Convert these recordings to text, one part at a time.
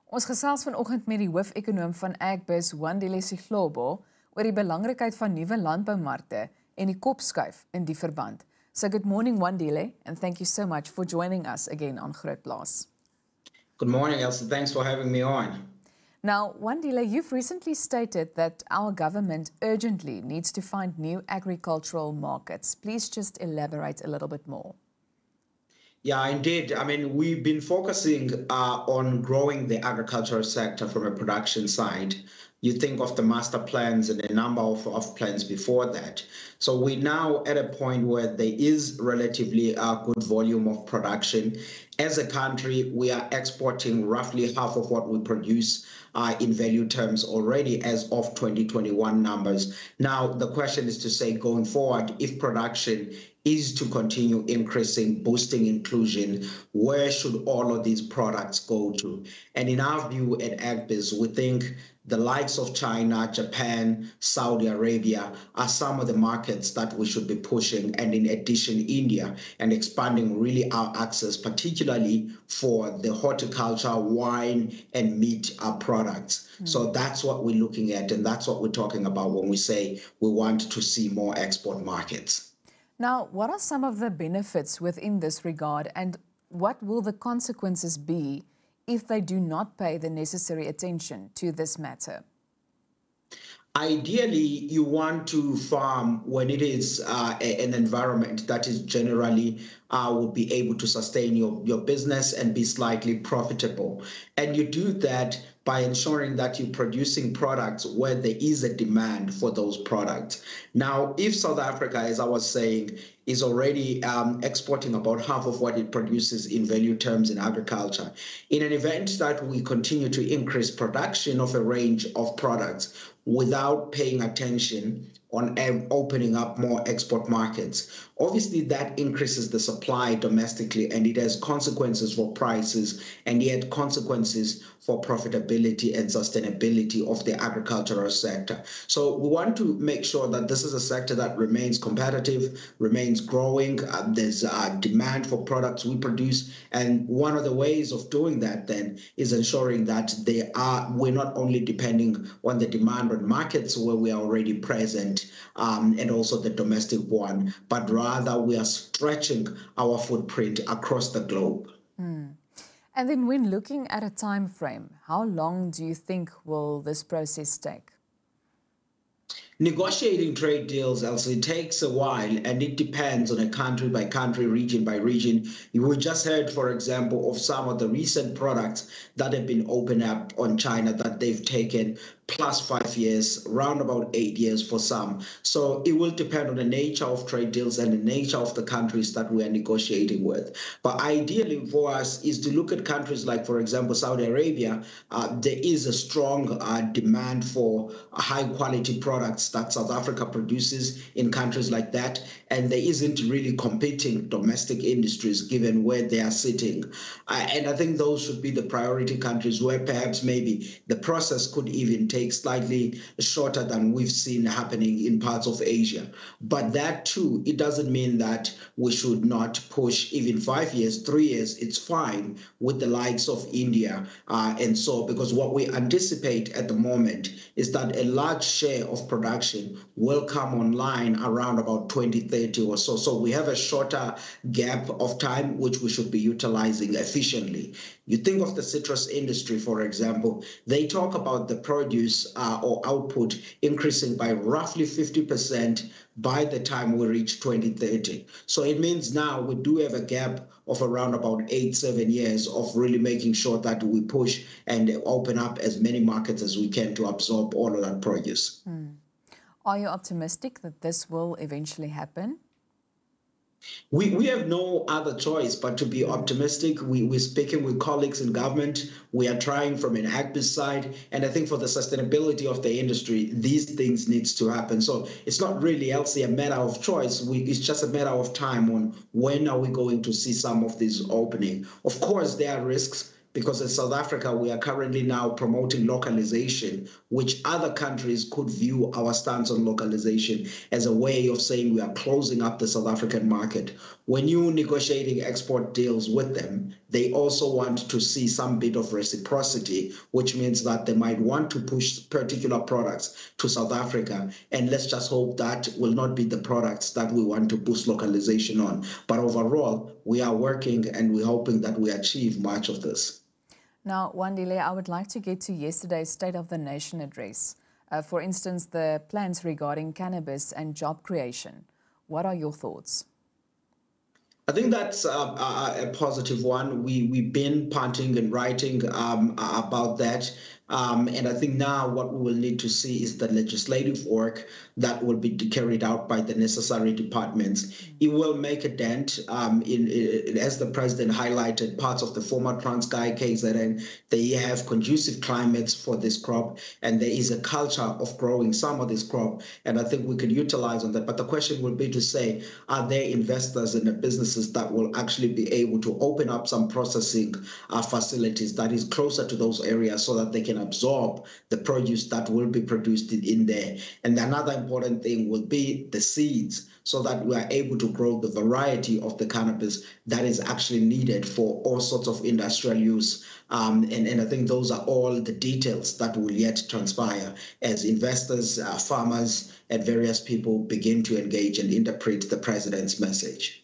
Ons gesels vanoggend met die hoof-ekonoom van Agbiz, Wandile Sihlobo, oor die belangrikheid van nuwe landboumarkte en die kopskuif in die verband. So good morning, Wandile, and thank you so much for joining us again on Groot Plaas. Good morning, Elsa. Thanks for having me on. Now, Wandile, you've recently stated that our government urgently needs to find new agricultural markets. Please just elaborate a little bit more. Yeah, indeed. I mean, we've been focusing on growing the agricultural sector from a production side. You think of the master plans and a number of plans before that. So we're now at a point where there is relatively a good volume of production. As a country, we are exporting roughly half of what we produce in value terms already as of 2021 numbers. Now, the question is to say, going forward, if production is to continue increasing, boosting inclusion, where should all of these products go to? And in our view at Agbiz, we think the likes of China, Japan, Saudi Arabia are some of the markets that we should be pushing, and in addition, India, and expanding really our access, particularly for the horticulture, wine, and meat products. So that's what we're looking at, and that's what we're talking about when we say we want to see more export markets. Now, what are some of the benefits within this regard, and what will the consequences be if they do not pay the necessary attention to this matter? Ideally, you want to farm when it is an environment that is generally will be able to sustain your business and be slightly profitable. And you do that by ensuring that you're producing products where there is a demand for those products. Now, if South Africa, as I was saying, is already exporting about half of what it produces in value terms in agriculture, in an event that we continue to increase production of a range of products without paying attention on opening up more export markets, obviously that increases the supply domestically, and it has consequences for prices and yet consequences for profitability and sustainability of the agricultural sector. So we want to make sure that this is a sector that remains competitive, remains growing. There's a demand for products we produce, and one of the ways of doing that then is ensuring that we're not only depending on the demand on markets where we are already present, and also the domestic one, but rather we are stretching our footprint across the globe. And then when looking at a time frame, how long do you think will this process take? Negotiating trade deals, Elsie, it takes a while, and it depends on a country by country, region by region. We just heard, for example, of some of the recent products that have been opened up on China that they've taken +5 years, around about 8 years for some. So it will depend on the nature of trade deals and the nature of the countries that we are negotiating with. But ideally for us is to look at countries like, for example, Saudi Arabia. There is a strong demand for high quality products that South Africa produces in countries like that, and there isn't really competing domestic industries given where they are sitting. And I think those should be the priority countries where perhaps maybe the process could even take slightly shorter than we've seen happening in parts of Asia. But that too, it doesn't mean that we should not push even 5 years, 3 years. It's fine with the likes of India. And so, because what we anticipate at the moment is that a large share of production will come online around about 2030 or so. So we have a shorter gap of time, which we should be utilizing efficiently. You think of the citrus industry, for example, they talk about the produce or output increasing by roughly 50% by the time we reach 2030. So it means now we do have a gap of around about 8-7 years of really making sure that we push and open up as many markets as we can to absorb all of that produce. Are you optimistic that this will eventually happen? We have no other choice but to be optimistic. We're speaking with colleagues in government. We are trying from an Agbiz side. And I think for the sustainability of the industry, these things needs to happen. So it's not really, Elsie, a matter of choice. It's just a matter of time on when are we going to see some of these opening. Of course, there are risks, because in South Africa, we are currently now promoting localization, which other countries could view our stance on localization as a way of saying we are closing up the South African market. when you're negotiating export deals with them, they also want to see some bit of reciprocity, which means that they might want to push particular products to South Africa. And let's just hope that will not be the products that we want to boost localization on. But overall, we are working and we're hoping that we achieve much of this. Now, Wandile, I would like to get to yesterday's State of the Nation address. For instance, the plans regarding cannabis and job creation. What are your thoughts? I think that's a positive one. We've been punting and writing about that. And I think now what we will need to see is the legislative work that will be carried out by the necessary departments. It will make a dent as the president highlighted, parts of the former Transkei KZN, they have conducive climates for this crop, and there is a culture of growing some of this crop, and I think we could utilize on that. But the question will be to say, are there investors in the businesses that will actually be able to open up some processing facilities that is closer to those areas so that they can absorb the produce that will be produced in there. And another important thing will be the seeds, so that we are able to grow the variety of the cannabis that is actually needed for all sorts of industrial use. And I think those are all the details that will yet transpire as investors, farmers, and various people begin to engage and interpret the president's message.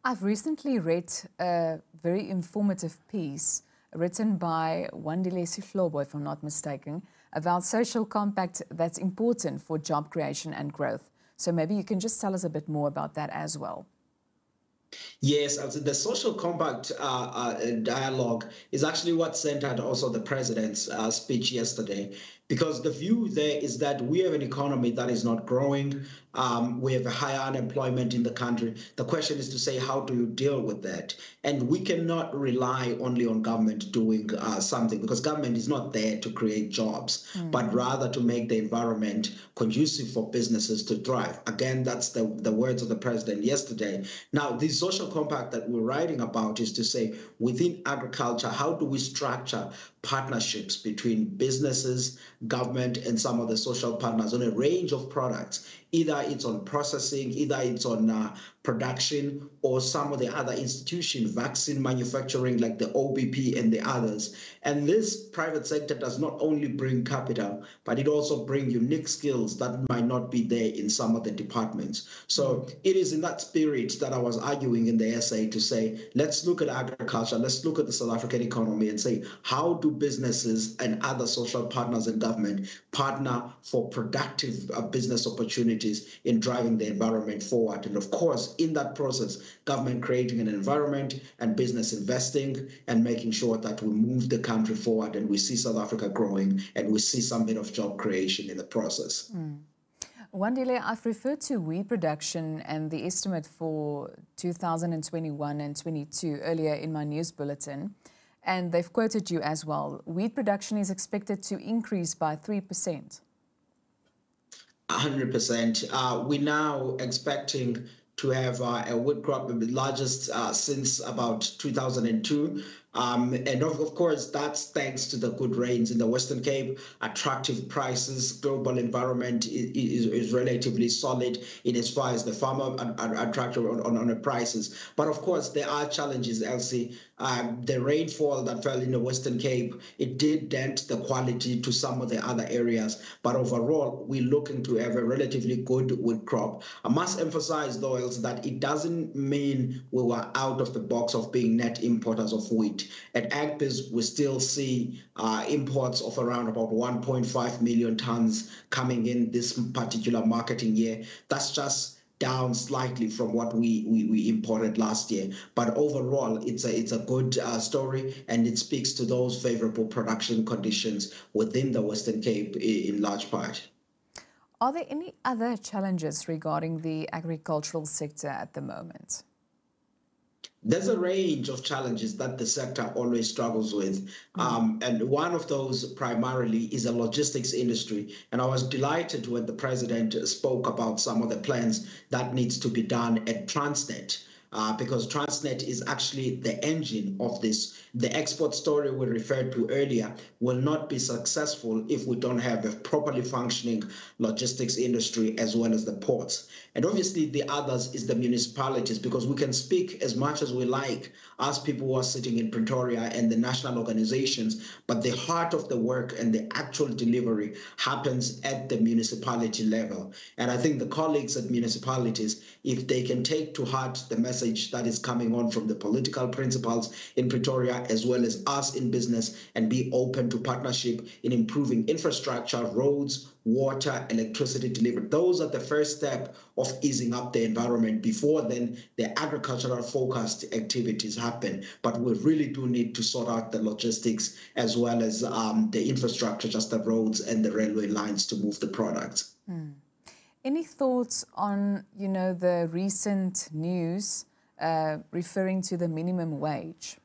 I've recently read a very informative piece written by Wandile Sihlobo, if I'm not mistaken, about social compact that's important for job creation and growth. So maybe you can just tell us a bit more about that as well. Yes, the social compact dialogue is actually what centered also the president's speech yesterday, because the view there is that we have an economy that is not growing. We have a higher unemployment in the country. The question is to say, how do you deal with that? And we cannot rely only on government doing something, because government is not there to create jobs, but rather to make the environment conducive for businesses to thrive. Again, that's the words of the president yesterday. Now, the social compact that we're writing about is to say, within agriculture, how do we structure partnerships between businesses, government, and some of the social partners on a range of products? Either it's on processing, either it's on production, or some of the other institutions, vaccine manufacturing like the OBP and the others. And this private sector does not only bring capital, but it also brings unique skills that might not be there in some of the departments. So it is in that spirit that I was arguing in the essay to say, let's look at agriculture, let's look at the South African economy and say, how do businesses and other social partners in government partner for productive business opportunities in driving the environment forward? And of course, in that process, government creating an environment and business investing and making sure that we move the country forward and we see South Africa growing and we see some bit of job creation in the process. Wandile, I've referred to wheat production and the estimate for 2021 and 22 earlier in my news bulletin, and they've quoted you as well. Wheat production is expected to increase by 3%. 100%. We're now expecting to have a wood crop the largest since about 2002. And of course, that's thanks to the good rains in the Western Cape, attractive prices, global environment is relatively solid in as far as the farmer attractive on the prices. But of course, there are challenges, Elsie. The rainfall that fell in the Western Cape, it did dent the quality to some of the other areas. But overall, we're looking to have a relatively good wood crop. I must emphasize, though, Elsie, that it doesn't mean we were out of the box of being net importers of wheat. At Agbiz, we still see imports of around about 1.5 million tons coming in this particular marketing year. That's just down slightly from what we imported last year. But overall, it's a good story, and it speaks to those favorable production conditions within the Western Cape in large part. Are there any other challenges regarding the agricultural sector at the moment? There's a range of challenges that the sector always struggles with. And one of those primarily is the logistics industry. And I was delighted when the president spoke about some of the plans that needs to be done at Transnet. because Transnet is actually the engine of this. The export story we referred to earlier will not be successful if we don't have a properly functioning logistics industry as well as the ports. And obviously the others is the municipalities, because we can speak as much as we like as people who are sitting in Pretoria and the national organizations, but the heart of the work and the actual delivery happens at the municipality level. And I think the colleagues at municipalities, if they can take to heart the message that is coming on from the political principals in Pretoria as well as us in business, and be open to partnership in improving infrastructure, roads, water, electricity delivery. Those are the first step of easing up the environment. Before then, the agricultural focused activities happen. But we really do need to sort out the logistics as well as the infrastructure, just the roads and the railway lines to move the products. Any thoughts on, the recent news referring to the minimum wage?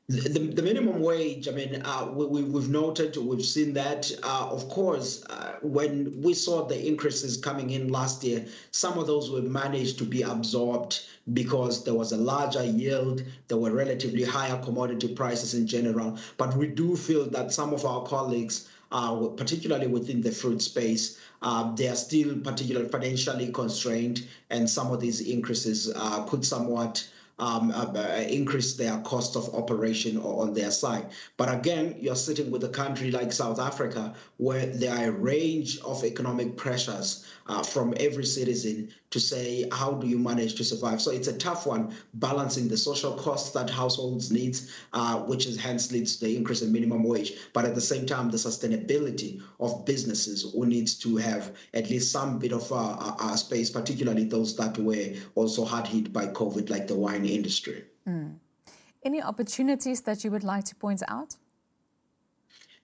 The minimum wage, I mean, we've noted, we've seen that. Of course, when we saw the increases coming in last year, some of those were managed to be absorbed because there was a larger yield, there were relatively higher commodity prices in general. But we do feel that some of our colleagues, particularly within the fruit space, they are still particularly financially constrained, and some of these increases could somewhat increase their cost of operation on their side. But again, you're sitting with a country like South Africa, where there are a range of economic pressures from every citizen to say, how do you manage to survive? So it's a tough one, balancing the social costs that households need, which is hence leads to the increase in minimum wage, but at the same time, the sustainability of businesses who needs to have at least some bit of space, particularly those that were also hard hit by COVID, like the wine industry. Any opportunities that you would like to point out?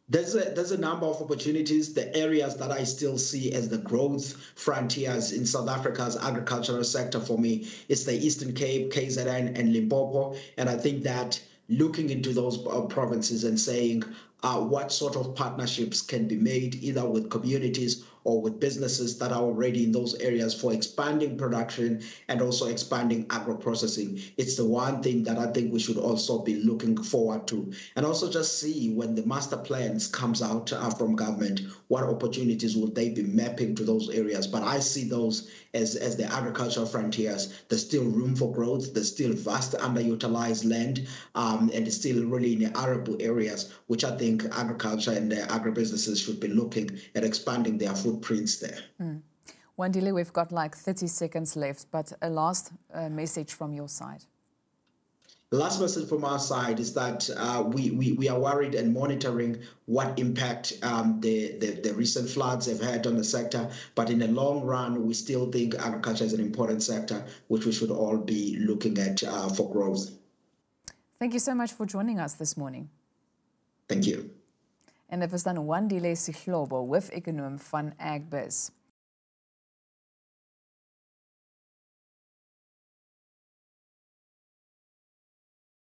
There's a number of opportunities. The areas that I still see as the growth frontiers in South Africa's agricultural sector for me is the Eastern Cape, KZN, and Limpopo. And I think that looking into those provinces and saying what sort of partnerships can be made either with communities or with businesses that are already in those areas for expanding production and also expanding agro-processing. It's the one thing that I think we should also be looking forward to. And also just see when the master plans comes out from government, what opportunities will they be mapping to those areas. But I see those as the agricultural frontiers. There's still room for growth. There's still vast underutilized land, and it's still really in the arable areas, which I think agriculture and the agribusinesses should be looking at expanding their footprints there. Wandile, we've got like 30 seconds left, but a last message from your side. The last message from our side is that we are worried and monitoring what impact the recent floods have had on the sector. But in the long run, we still think agriculture is an important sector, which we should all be looking at for growth. Thank you so much for joining us this morning. Thank you. En dit was dan Wandile Sihlobo, hoof-ekonoom van Agbiz.